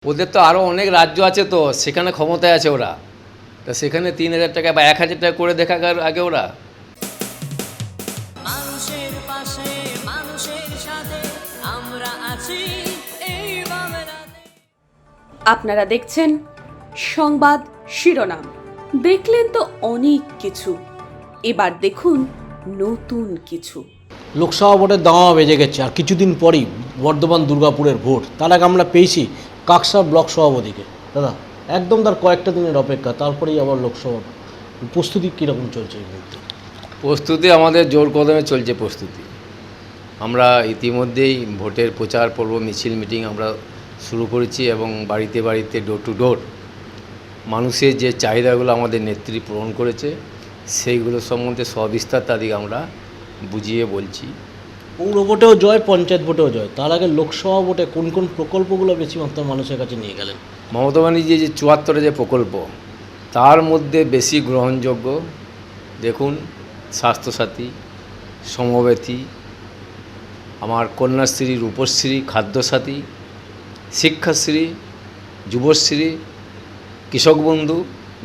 ওদের তো আরও অনেক রাজ্য আছে, তো সেখানে ক্ষমতায় আছে ওরা। তা সেখানে ৩,০০০ টাকা বা ১,০০০ টাকা করে দেখার আগে ওরা মানুষের পাশে মানুষের সাথে আমরা আছি এই বাংলাতে। আপনারা দেখছেন সংবাদ শিরোনাম। দেখলেন তো অনেক কিছু, এবার দেখুন নতুন কিছু। লোকসভা ভোটের দাওয়া বেজে গেছে আর কিছুদিন পরেই বর্ধমান দুর্গাপুরের ভোট। তার আগে আমরা পেয়েছি কাকসার ব্লক সভাপতিকে। দাদা, একদম তার কয়েকটা দিনের অপেক্ষা, তারপরেই আবার লোকসভা প্রস্তুতি কীরকম চলছে এই মুহূর্তে? প্রস্তুতি আমাদের জোর কদমে চলছে। প্রস্তুতি আমরা ইতিমধ্যেই ভোটের প্রচার পর্ব, মিছিল, মিটিং আমরা শুরু করেছি এবং বাড়িতে বাড়িতে ডোর টু ডোর মানুষের যে চাহিদাগুলো আমাদের নেত্রী পূরণ করেছে সেইগুলো সম্বন্ধে সবিস্তার তাদেরকে আমরা বুঝিয়ে বলছি। পৌর ভোটেও জয়, পঞ্চায়েত ভোটেও জয়, তার আগে লোকসভা ভোটে কোন কোন প্রকল্পগুলো বেশি মাত্রায় মানুষের কাছে নিয়ে গেলেন? মমতা ব্যানার্জি যে ৭৪ যে প্রকল্প, তার মধ্যে বেশি গ্রহণযোগ্য দেখুন স্বাস্থ্যসাথী, সমব্যথী, আমার কন্যাশ্রী, রূপশ্রী, খাদ্যসাথী, শিক্ষাশ্রী, যুবশ্রী, কৃষক বন্ধু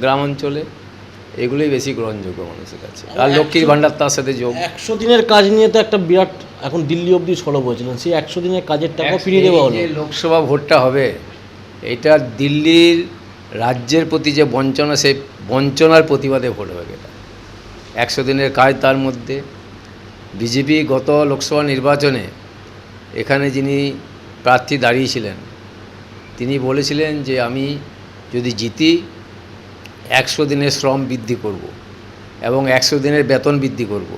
গ্রাম অঞ্চলে, এগুলোই বেশি গ্রহণযোগ্য মানুষের কাছে। আর লক্ষ্মীর ভাণ্ডার তার সাথে যোগ। ১০০ দিনের কাজ নিয়ে তো একটা বিরাট, এখন দিল্লি অবধি সরব হয়েছিলেন, সেই ১০০ দিনের কাজের টাকা ফিরিয়ে দেওয়া হলো। যে লোকসভা ভোটটা হবে, এটা দিল্লির রাজ্যের প্রতি যে বঞ্চনা, সেই বঞ্চনার প্রতিবাদে ভোট হবে। এটা ১০০ দিনের কাজ। তার মধ্যে বিজেপি গত লোকসভা নির্বাচনে এখানে যিনি প্রার্থী দাঁড়িয়েছিলেন, তিনি বলেছিলেন যে আমি যদি জিতি ১০০ দিনের শ্রম বৃদ্ধি করব এবং ১০০ দিনের বেতন বৃদ্ধি করব।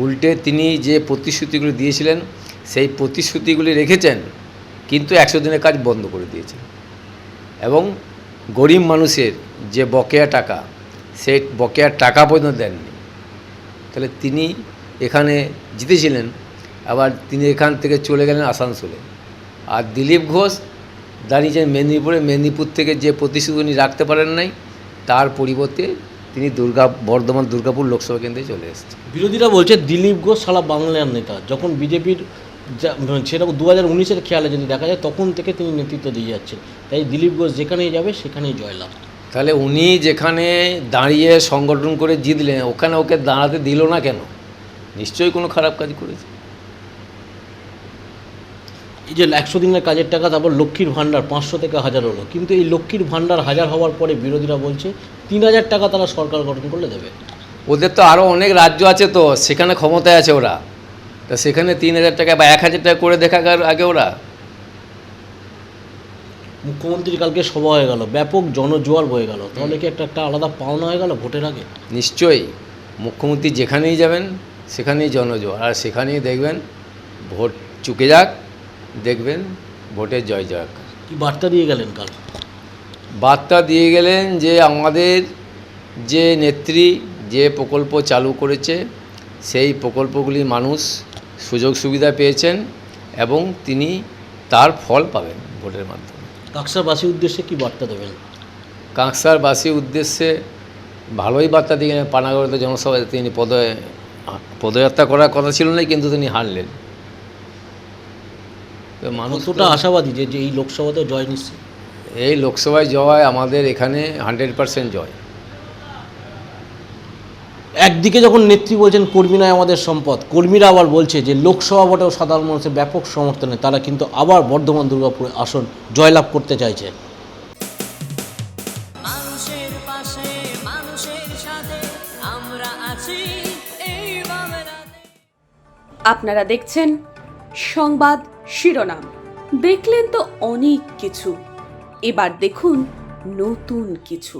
উল্টে তিনি যে প্রতিশ্রুতিগুলি দিয়েছিলেন সেই প্রতিশ্রুতিগুলি রেখেছেন, কিন্তু ১০০ দিনের কাজ বন্ধ করে দিয়েছেন। এবং গরিব মানুষের যে বকেয়া টাকা, সেই বকেয়া টাকা পর্যন্ত দেননি। তাহলে তিনি এখানে জিতেছিলেন, আবার তিনি এখান থেকে চলে গেলেন আসানসোলে। আর দিলীপ ঘোষ দাঁড়িয়েছেন মেদিনীপুরে। মেদিনীপুর থেকে যে প্রতিশ্রুতি উনি রাখতে পারেন নাই, তার পরিবর্তে তিনি বর্ধমান দুর্গাপুর লোকসভা কেন্দ্রে চলে এসেছেন। বিরোধীরা বলছে দিলীপ ঘোষ সারা বাংলার নেতা। যখন বিজেপির সেরকম ২০১৯-এর খেয়ালে যদি দেখা যায়, তখন থেকে তিনি নেতৃত্ব দিয়ে যাচ্ছেন। তাই দিলীপ ঘোষ যেখানেই যাবে সেখানেই জয়লাভ। তাহলে উনি যেখানে দাঁড়িয়ে সংগঠন করে জিতলেন, ওখানে ওকে দাঁড়াতে দিল না কেন? নিশ্চয়ই কোনো খারাপ কাজ করেছে। এই যে ১০০ দিনের কাজের টাকা, তারপর লক্ষ্মীর ভাণ্ডার ৫০০ থেকে ১,০০০ হলো, কিন্তু এই লক্ষ্মীর ভাণ্ডার ১,০০০ হওয়ার পরে বিরোধীরা বলছে ৩,০০০ টাকা তারা সরকার গঠন করলে দেবে। ওদের তো আরও অনেক রাজ্য আছে, তো সেখানে ক্ষমতায় আছে ওরা। তা সেখানে ৩,০০০ টাকা বা ১,০০০ টাকা করে দেখার আগে ওরা। মুখ্যমন্ত্রীর কালকে সভা হয়ে গেল, ব্যাপক জনজোয়ার বয়ে গেল, তাহলে কি একটা আলাদা পাওনা হয়ে গেল ভোটের আগে? নিশ্চয়ই মুখ্যমন্ত্রী যেখানেই যাবেন সেখানেই জনজোয়ার, আর সেখানেই দেখবেন ভোট চুকে যাক, দেখবেন ভোটের জয় যাক। কি বার্তা দিয়ে গেলেন কাল? বার্তা দিয়ে গেলেন যে আমাদের যে নেত্রী যে প্রকল্প চালু করেছে, সেই প্রকল্পগুলি মানুষ সুযোগ সুবিধা পেয়েছেন এবং তিনি তার ফল পাবেন ভোটের মাধ্যমে। কাকসাবাসীর উদ্দেশ্যে কি বার্তা দেবেন? কাকসারবাসীর উদ্দেশ্যে ভালোই বার্তা দিয়ে গেলেন। পানাগড়তে জনসভায় তিনি পদযাত্রা করার কথা ছিল না, কিন্তু তিনি হারলেন। মানুষ কতটা আশাবাদী যে এই লোকসভাতেও জয় নিশ্চিত? এই লোকসভায় জয় আমাদের এখানে 100% জয়। একদিকে যখন নেত্রী বলছেন কর্মী নয় আমাদের সম্পদ, কর্মীরা আবার বলছে যে লোকসভা ভোটেও সাধারণ মানুষের ব্যাপক সমর্থনে তারা কিন্তু আবার বর্ধমান দুর্গাপুরে আসন জয়লাভ করতে চাইছে। মানুষের পাশে মানুষের সাথে আমরা আছি এই বাংলাতে। আপনারা দেখছেন সংবাদ শিরোনাম। দেখলেন তো অনেক কিছু, এবার দেখুন নতুন কিছু।